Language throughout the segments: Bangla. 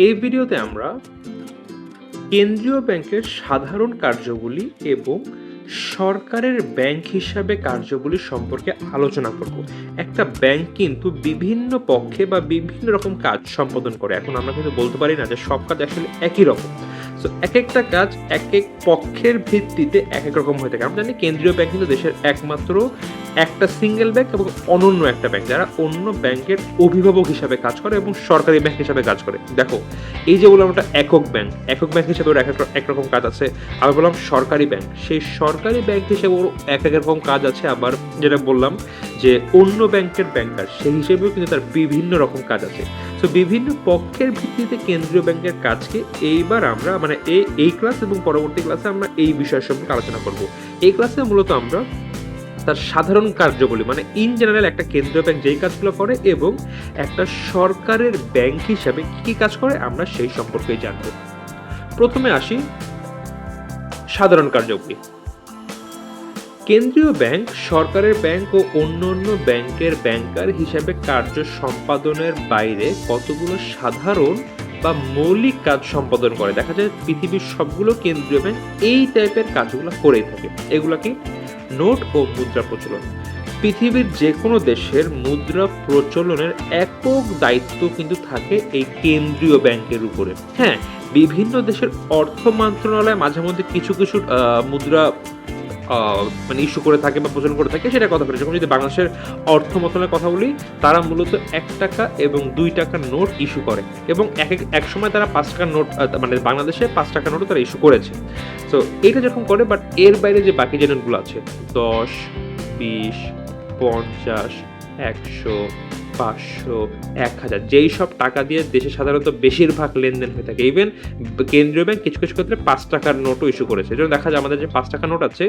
এই ভিডিওতে আমরা কেন্দ্রীয় ব্যাংকের সাধারণ কার্যগুলি এবং সরকারের ব্যাংক হিসাবে কার্যগুলি সম্পর্কে আলোচনা করব। একটা ব্যাংক কিন্তু বিভিন্ন পক্ষে বা বিভিন্ন রকম কাজ সম্পাদন করে। এখন আমরা কিন্তু বলতে পারি না যে সব কাজ আসলে একই রকম। সো এক একটা কাজ এক এক পক্ষের ভিত্তিতে এক এক রকম হয়ে থাকে। আমরা জানি কেন্দ্রীয় ব্যাংক কিন্তু দেশের একমাত্র একটা সিঙ্গেল ব্যাংক এবং অনন্য একটা ব্যাংক, যারা অন্য ব্যাংকের অভিভাবক হিসাবে কাজ করে এবং সরকারি ব্যাংক হিসাবে কাজ করে। দেখো, এই যে বললাম ওটা একক ব্যাংক হিসেবে ওর একরকম কাজ আছে। আবার বললাম সরকারি ব্যাংক, সেই সরকারি ব্যাংক হিসেবে ওর এক রকম কাজ আছে। আবার যেটা বললাম যে অন্য ব্যাংকের ব্যাংকার, সেই হিসেবেও কিন্তু তার বিভিন্ন রকম কাজ আছে। তো বিভিন্ন পক্ষের ভিত্তিতে কেন্দ্রীয় ব্যাংকের কাজকে এইবার আমরা এই ক্লাস এবং পরবর্তী ক্লাসে আমরা এই বিষয় সম্পর্কে আলোচনা করব। এই ক্লাসে মূলত আমরা তার সাধারণ কার্যগুলি ইন জেনারেল একটা কেন্দ্রীয় ব্যাংক যেই কাজগুলো করে এবং একটা সরকারের ব্যাংক হিসাবে কি কাজ করে আমরা সেই সম্পর্কেই জানব। প্রথমে আসি সাধারণ কার্যগুলি। কেন্দ্রীয় ব্যাংক সরকারের ব্যাংক ও অন্যান্য ব্যাংকের ব্যাংকার হিসাবে কার্য সম্পাদনের বাইরে কতগুলো সাধারণ বা মৌলিক কাজ সম্পাদন করে। দেখা যায় পৃথিবীর সবগুলো কেন্দ্রীয় ব্যাংক এই টাইপের কাজগুলো করেই থাকে। এগুলা কি? নোট ও মুদ্রা প্রচলন। পৃথিবীর যে কোনো দেশের মুদ্রা প্রচলনের একক দায়িত্ব কিন্তু থাকে এই কেন্দ্রীয় ব্যাংকের উপরে। হ্যাঁ, বিভিন্ন দেশের অর্থ মন্ত্রণালয় মাঝে মধ্যে কিছু মুদ্রা ইস্যু করে থাকে বা প্রচলন করে থাকে, সেটা কথা বলি। যখন যদি বাংলাদেশের অর্থ মন্ত্রণালয়ের কথা বলি, তারা মূলত 1 টাকা এবং 2 টাকার নোট ইস্যু করে এবং এক সময় তারা 5 টাকার নোট বাংলাদেশে 5 টাকার নোটও তারা ইস্যু করেছে। সো এটা যখন করে, বাট এর বাইরে যে বাকি যে নোটগুলো আছে 10, 20, 50, 100, 500, 1000, যেই সব টাকা দিয়ে দেশে সাধারণত বেশিরভাগ লেনদেন হয়ে থাকে। ইভেন কেন্দ্রীয় ব্যাংক কিছু ক্ষেত্রে 5 টাকার নোটও ইস্যু করেছে। যেমন দেখা যায় আমাদের যে 5 টাকার নোট আছে,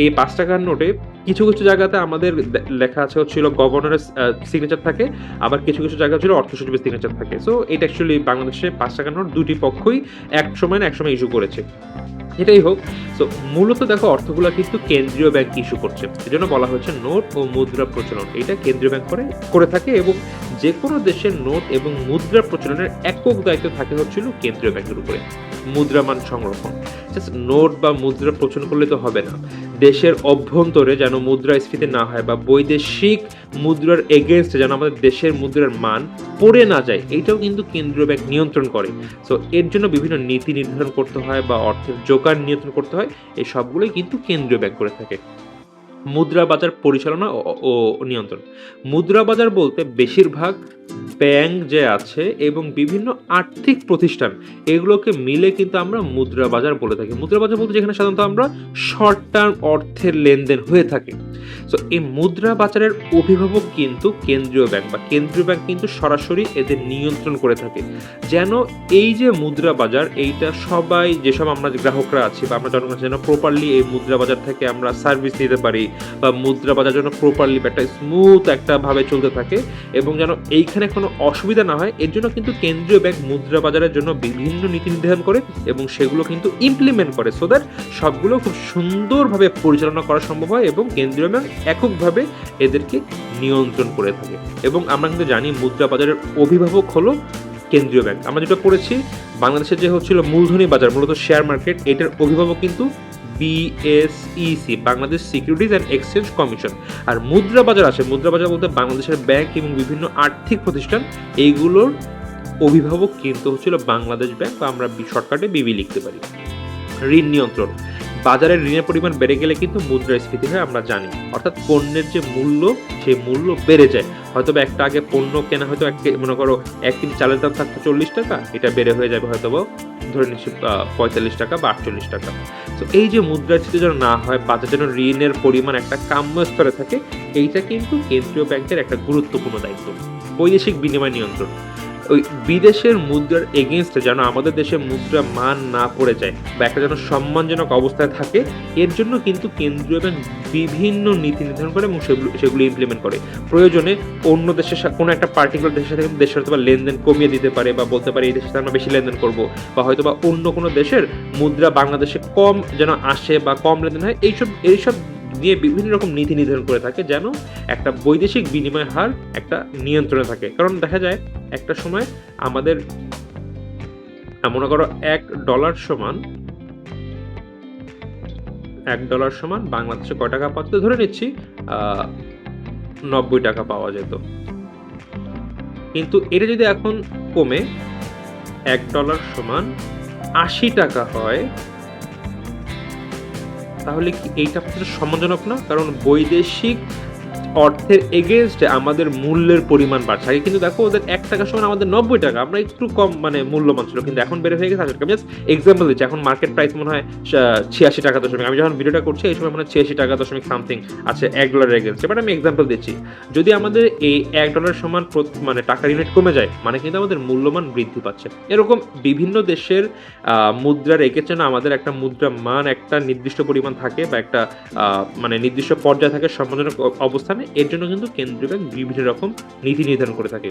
এই 5 টাকার নোটে কিছু জায়গাতে আমাদের লেখা আছে হচ্ছিল গভর্নরের সিগনেচার থাকে, আবার কিছু জায়গা ছিল অর্থ সচিবের সিগনেচার থাকে। সো এটা অ্যাকচুয়ালি বাংলাদেশে 5 টাকার নোট দুটি পক্ষই এক সময় ইস্যু করেছে। এটাই হোক, তো মূলত দেখো অর্থগুলো কিন্তু কেন্দ্রীয় ব্যাংক ইস্যু করছে, এজন্য বলা হচ্ছে নোট ও মুদ্রা প্রচলন। এটা কেন্দ্রীয় ব্যাংক করে থাকে এবং যে কোনো দেশের নোট এবং মুদ্রা প্রচলনের একক দায়িত্ব থাকে হচ্ছিল কেন্দ্রীয় ব্যাংকের উপরে। মুদ্রামান সংরক্ষণ, জাস্ট নোট বা মুদ্রা প্রচলন করলে তো হবে না। দেশের অভ্যন্তরে যেন মুদ্রাস্ফীতি না হয় বা বৈদেশিক মুদ্রার এগেনস্টে যেন আমাদের দেশের মুদ্রার মান পড়ে না যায়, এইটাও কিন্তু কেন্দ্রীয় ব্যাংক নিয়ন্ত্রণ করে। সো এর জন্য বিভিন্ন নীতি নির্ধারণ করতে হয় বা অর্থের জোগান নিয়ন্ত্রণ করতে হয়, এই সবগুলোই কিন্তু কেন্দ্রীয় ব্যাংক করে থাকে। মুদ্রা বাজার পরিচালনা ও নিয়ন্ত্রণ। মুদ্রা বাজার বলতে বেশিরভাগ ব্যাংক যে আছে এবং বিভিন্ন আর্থিক প্রতিষ্ঠান, এগুলোকে মিলে কিন্তু আমরা মুদ্রা বাজার বলে থাকি। মুদ্রা বাজার বলতে যেখানে সাধারণত আমরা শর্ট টার্ম অর্থের লেনদেন হয়ে থাকে। সো এই মুদ্রা বাজারের অভিভাবক কিন্তু কেন্দ্রীয় ব্যাংক, বা কেন্দ্রীয় ব্যাংক কিন্তু সরাসরি এদের নিয়ন্ত্রণ করে থাকে, যেন এই যে মুদ্রা বাজার, এইটা সবাই যেসব আমরা গ্রাহকরা আছি বা আমরা জনগণ যেন প্রপারলি এই মুদ্রা বাজার থেকে আমরা সার্ভিস নিতে পারি, বা মুদ্রা বাজার যেন প্রপারলি একটা স্মুথ একটা ভাবে চলতে থাকে এবং যেন এইখানে কোনো অসুবিধা না হয়, এর জন্য কিন্তু কেন্দ্রীয় ব্যাংক মুদ্রা বাজারের জন্য বিভিন্ন নীতি নির্ধারণ করে এবং সেগুলো কিন্তু ইমপ্লিমেন্ট করে, সো দ্যাট সবগুলো খুব সুন্দরভাবে পরিচালনা করা সম্ভব হয় এবং কেন্দ্রীয় ব্যাংক এককভাবে এদেরকে নিয়ন্ত্রণ করে থাকে। এবং আমরা কিন্তু জানি মুদ্রা বাজারের অভিভাবক হলো কেন্দ্রীয় ব্যাংক। আমরা যেটা পড়েছি, বাংলাদেশের যে হচ্ছিল মূলধনী বাজার, মূলত শেয়ার মার্কেট, এটার অভিভাবক কিন্তু BSEC, Bangladesh securities and exchange commission. আর মুদ্রা বাজার আছে, মুদ্রা বাজার বলতে বাংলাদেশের ব্যাংক এবং বিভিন্ন আর্থিক প্রতিষ্ঠান, এইগুলোর অভিভাবক কিন্তু হচ্ছিল বাংলাদেশ ব্যাংক, বা আমরা শর্টকাটে BB লিখতে পারি। ঋণ নিয়ন্ত্রণ। বাজারের ঋণের পরিমাণ বেড়ে গেলে কিন্তু মুদ্রাস্ফীতি হয়, আমরা জানি। অর্থাৎ পণ্যের যে মূল্য, সেই মূল্য বেড়ে যায়। হয়তো একটা আগে পণ্য কেনা হয়তো মনে করো 1 কেজি চালের দাম থাকতো 40 টাকা, এটা বেড়ে হয়ে যাবে হয়তো ধরে নিচ্ছি 45 টাকা বা 48 টাকা। তো এই যে মুদ্রাস্ফীতি যেন না হয়, বাজার যেন ঋণের পরিমাণ একটা কাম্য স্তরে থাকে, এইটা কিন্তু কেন্দ্রীয় ব্যাংকের একটা গুরুত্বপূর্ণ দায়িত্ব। বৈদেশিক বিনিময় নিয়ন্ত্রণ। ওই বিদেশের মুদ্রার এগেনস্টে যেন আমাদের দেশের মুদ্রা মান না পড়ে যায় বা একটা যেন সম্মানজনক অবস্থায় থাকে, এর জন্য কিন্তু কেন্দ্রীয় ব্যাংক বিভিন্ন নীতি নির্ধারণ করে এবং সেগুলো ইমপ্লিমেন্ট করে। প্রয়োজনে অন্য দেশের কোনো একটা পার্টিকুলার দেশের সাথে কিন্তু দেশের হয়তো লেনদেন কমিয়ে দিতে পারে, বা বলতে পারে এই দেশের সাথে আমরা বেশি লেনদেন করবো, বা হয়তো বা অন্য কোনো দেশের মুদ্রা বাংলাদেশে কম যেন আসে বা কম লেনদেন হয়, এইসব নিয়ে বিভিন্ন রকম নীতি নির্ধারণ করে থাকে, যেন একটা বৈদেশিক বিনিময় হার একটা নিয়ন্ত্রণে থাকে। কারণ দেখা যায় একটা সময় আমাদের মনে করো $1 সমান বাংলাদেশে কয় টাকা পাওয়া যেত, ধরে নিচ্ছি 90 টাকা পাওয়া যেত। কিন্তু এটা যদি এখন কমে $1 সমান 80 টাকা হয়, তাহলে কি এইটা আপনাদের সম্মানজনক না? কারণ বৈদেশিক অর্থের এগেইনস্টে আমাদের মূল্যের পরিমাণ বাড়ছে। আগে কিন্তু দেখো ওদের $1 সমান আমাদের 90 টাকা, আমরা একটু কম মানে মূল্যমান ছিল, কিন্তু এখন বেড়ে হয়ে গেছে 80 টাকা। জাস্ট এক্সাম্পল দিচ্ছি, এখন মার্কেট প্রাইস মনে হয় 86 টাকা দশমিক, আমি যখন ভিডিওটা করছি এই সময় মনে হয় 86 টাকা দশমিক সামথিং আছে $1 এগেইনস্টে। বাট আমি এক্সাম্পল দিচ্ছি, যদি আমাদের এই $1 সমান মানে টাকার ইউনিট কমে যায়, মানে কিন্তু আমাদের মূল্যমান বৃদ্ধি পাচ্ছে। এরকম বিভিন্ন দেশের মুদ্রার এগেইনস্টে না আমাদের একটা মুদ্রা মান একটা নির্দিষ্ট পরিমাণ থাকে বা একটা মানে নির্দিষ্ট পর্যায়ে থাকে সম্মানজনক অবস্থানে। এর জন্য কিন্তু কেন্দ্রীয় ব্যাংক বিভিন্ন রকম নীতি নির্ধারণ করে থাকে।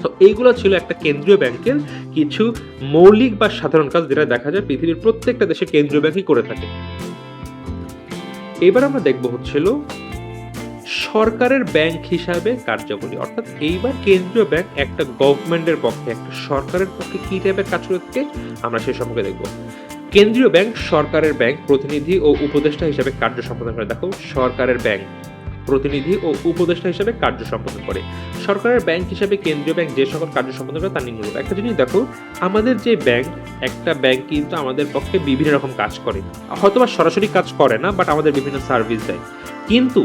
তো এইগুলো ছিল একটা কেন্দ্রীয় ব্যাংকের কিছু মৌলিক বা সাধারণ কাজ, যেটা দেখা যায় পৃথিবীর প্রত্যেকটা দেশে কেন্দ্রীয় ব্যাংকই করে থাকে। এবার আমরা দেখব হচ্ছিল সরকারের ব্যাংক হিসাবে কার্যাবলী, অর্থাৎ এইবার কেন্দ্রীয় ব্যাংক একটা গভর্নমেন্টের পক্ষে, একটা সরকারের পক্ষে কি টাইপের কাজ করে থাকে আমরা সে সম্পর্কে দেখব। কেন্দ্রীয় ব্যাংক সরকারের ব্যাংক প্রতিনিধি ও উপদেষ্টা হিসেবে কার্য সম্পাদন করে। দেখো, সরকারের ব্যাংক প্রতিনিধি ও উপদেষ্টা হিসেবে কার্য সম্পাদন করে। সরকারের ব্যাংক হিসেবে কেন্দ্রীয় ব্যাংক যে সকল কার্য সম্পাদন করে তার নিম্নরূপ। একটা জিনিস দেখো, আমাদের যে ব্যাংক, একটা ব্যাংক কিন্তু আমাদের পক্ষে বিভিন্ন রকম কাজ করে, হয়তোবা সরাসরি কাজ করে না, বাট আমাদের বিভিন্ন সার্ভিস দেয়। কিন্তু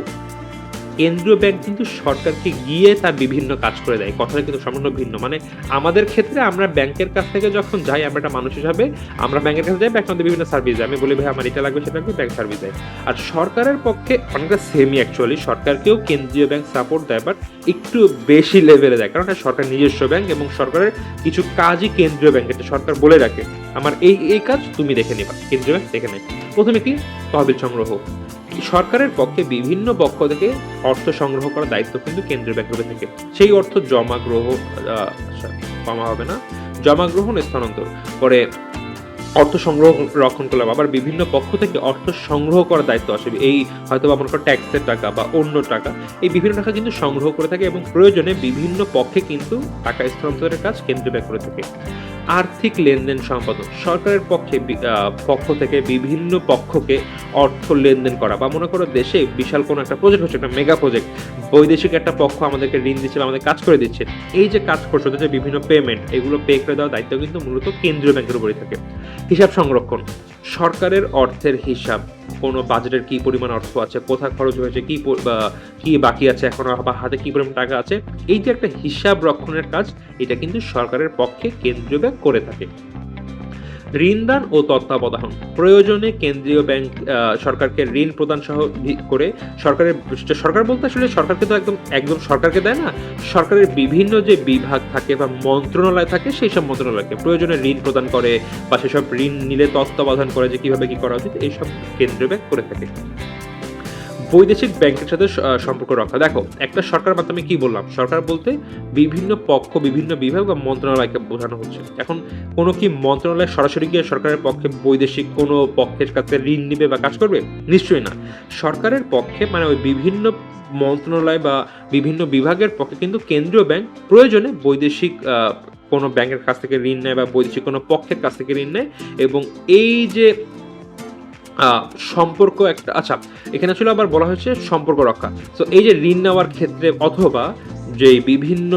কেন্দ্রীয় ব্যাংক কিন্তু সরকারকে গিয়ে তার বিভিন্ন কাজ করে দেয়। কথাটা কিন্তু সম্পূর্ণ ভিন্ন। মানে আমাদের ক্ষেত্রে আমরা ব্যাংকের কাছ থেকে যখন যাই, আমরা একটা মানুষ হিসাবে আমরা ব্যাংকের কাছে যাই, ব্যাংক আমাদের বিভিন্ন সার্ভিস দেয়। আমি বলি ভাই আমার এটা লাগবে সেটা লাগবে, ব্যাংক সার্ভিস দেয়। আর সরকারের পক্ষে অনেকটা সেমি অ্যাকচুয়ালি, সরকারকেও কেন্দ্রীয় ব্যাংক সাপোর্ট দেয়, বাট একটু বেশি লেভেলে দেয়, কারণ সরকার নিজস্ব ব্যাংক এবং সরকারের কিছু কাজই কেন্দ্রীয় ব্যাংকের সরকার বলে রাখে আমার এই কাজ তুমি দেখে নিবা, কেন্দ্রীয় ব্যাংক দেখে নেয়। প্রথমে কি, তহবিল সংগ্রহ। সরকারের পক্ষে বিভিন্ন পক্ষ থেকে অর্থ সংগ্রহ করার দায়িত্ব কিন্তু কেন্দ্রীয় ব্যাংকের থেকে। সেই অর্থ জমা গ্রহণ স্থানান্তর করে অর্থ সংগ্রহ রক্ষণ করলাম। আবার বিভিন্ন পক্ষ থেকে অর্থ সংগ্রহ করার দায়িত্ব আসে, এই হয়তো মনে করো ট্যাক্সের টাকা বা অন্য টাকা, এই বিভিন্ন টাকা কিন্তু সংগ্রহ করে থাকে এবং প্রয়োজনে বিভিন্ন পক্ষে কিন্তু টাকা স্থানান্তরের কাজ কেন্দ্রীয় ব্যাংক করে থাকে। আর্থিক লেনদেন সম্পাদন, সরকারের পক্ষ থেকে বিভিন্ন পক্ষকে অর্থ লেনদেন করা, বা মনে করো দেশে বিশাল কোনো একটা প্রজেক্ট হচ্ছে, একটা মেগা প্রজেক্ট, বৈদেশিক একটা পক্ষ আমাদেরকে ঋণ দিচ্ছে বা আমাদের কাজ করে দিচ্ছে, এই যে কাজ করছে ওদের যে বিভিন্ন পেমেন্ট, এগুলো পে করে দেওয়ার দায়িত্ব কিন্তু মূলত কেন্দ্রীয় ব্যাংকের উপরই থাকে। হিসাব সংরক্ষণ, সরকারের অর্থের হিসাব, কোনো বাজেটের কি পরিমাণ অর্থ আছে, কোথায় খরচ হয়েছে, কি বাকি আছে এখনো, বা হাতে কি পরিমাণ টাকা আছে, এই যে একটা হিসাব রক্ষণের কাজ, এটা কিন্তু সরকারের পক্ষে কেন্দ্রীয় ব্যাংক করে থাকে। ঋণদান ও তত্ত্বাবধান, প্রয়োজনে কেন্দ্রীয় ব্যাংক সরকারকে ঋণ প্রদান সহ করে সরকার বলতে আসলে সরকারকে তো একদম সরকারকে দেয় না, সরকারের বিভিন্ন যে বিভাগ থাকে বা মন্ত্রণালয় থাকে, সেই সব মন্ত্রণালয়কে প্রয়োজনে ঋণ প্রদান করে বা সেসব ঋণ নিলে তত্ত্বাবধান করে যে কিভাবে কি করা উচিত, এইসব কেন্দ্রীয় ব্যাংক করে থাকে। বৈদেশিক ব্যাংকের সাথে সম্পর্ক রক্ষা। দেখো, একটা সরকার মাধ্যমে কি বললাম, সরকার বলতে বিভিন্ন পক্ষ, বিভিন্ন বিভাগ বা মন্ত্রণালয়কে বোঝানো হচ্ছে। এখন কোনো কি মন্ত্রণালয় সরাসরি গিয়ে সরকারের পক্ষে বৈদেশিক কোনো পক্ষের কাছে ঋণ নিবে বা কাজ করবে? নিশ্চয়ই না। সরকারের পক্ষে মানে ওই বিভিন্ন মন্ত্রণালয় বা বিভিন্ন বিভাগের পক্ষে কিন্তু কেন্দ্রীয় ব্যাংক প্রয়োজনে বৈদেশিক কোনো ব্যাংকের কাছ থেকে ঋণ নেয় বা বৈদেশিক কোনো পক্ষের কাছ থেকে ঋণ নেয়। এবং এই যে সম্পর্ক একটা, আচ্ছা এখানে ছিল আবার বলা হয়েছে সম্পর্ক রক্ষা। তো এই যে ঋণ নেওয়ার ক্ষেত্রে অথবা যে বিভিন্ন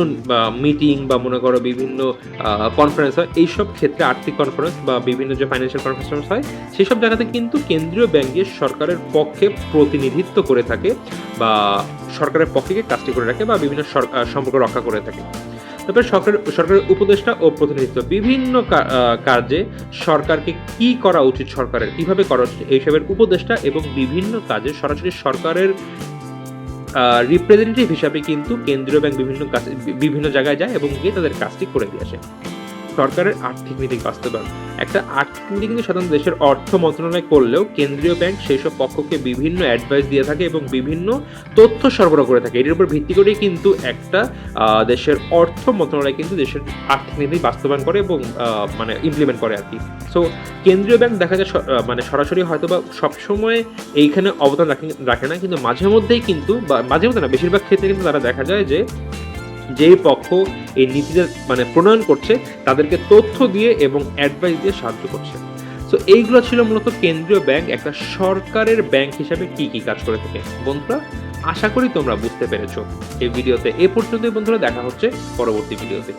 মিটিং বা মনে করো বিভিন্ন কনফারেন্স হয়, এইসব ক্ষেত্রে আর্থিক কনফারেন্স বা বিভিন্ন যে ফাইন্যান্সিয়াল কনফারেন্স হয়, সেই সব জায়গাতে কিন্তু কেন্দ্রীয় ব্যাংকে সরকারের পক্ষে প্রতিনিধিত্ব করে থাকে বা সরকারের পক্ষে কাজটি করে রাখে বা বিভিন্ন সম্পর্ক রক্ষা করে থাকে। তারপরে সরকারের উপদেষ্টা ও প্রতিনিধিত্ব, বিভিন্ন কাজে সরকারকে কি করা উচিত, সরকারের কিভাবে করা উচিত, এইসবের উপদেষ্টা এবং বিভিন্ন কাজে সরাসরি সরকারের রিপ্রেজেন্টেটিভ হিসাবে কিন্তু কেন্দ্রীয় ব্যাংক বিভিন্ন জায়গায় যায় এবং গিয়ে তাদের কাজটি করে দিয়ে আসে। সরকারের আর্থিক নীতি বাস্তবায়ন, একটা আর্থিক নীতি কিন্তু সাধারণত দেশের অর্থ মন্ত্রণালয় করলেও কেন্দ্রীয় ব্যাংক সেই সব পক্ষকে বিভিন্ন অ্যাডভাইস দিয়ে থাকে এবং বিভিন্ন তথ্য সরবরাহ করে থাকে। এর উপর ভিত্তি করেই কিন্তু একটা দেশের অর্থ মন্ত্রণালয় কিন্তু দেশের আর্থিক নীতি বাস্তবায়ন করে এবং মানে ইমপ্লিমেন্ট করে আর কি। সো কেন্দ্রীয় ব্যাংক দেখা যায় মানে সরাসরি হয়তো বা সবসময় এইখানে অবদান রাখে না, কিন্তু মাঝে মধ্যেই কিন্তু, বা মাঝে মধ্যে না বেশিরভাগ ক্ষেত্রে কিন্তু তারা দেখা যায় যে যেই পক্ষ এই নীতিটা মানে প্রণয়ন করছে তাদেরকে তথ্য দিয়ে এবং অ্যাডভাইস দিয়ে সাহায্য করছে। সো এইগুলো ছিল মূলত কেন্দ্রীয় ব্যাংক একটা সরকারের ব্যাংক হিসাবে কি কি কাজ করে থাকে। বন্ধুরা, আশা করি তোমরা বুঝতে পেরেছো। এই ভিডিওতে এ পর্যন্তই বন্ধুরা, দেখা হচ্ছে পরবর্তী ভিডিওতে।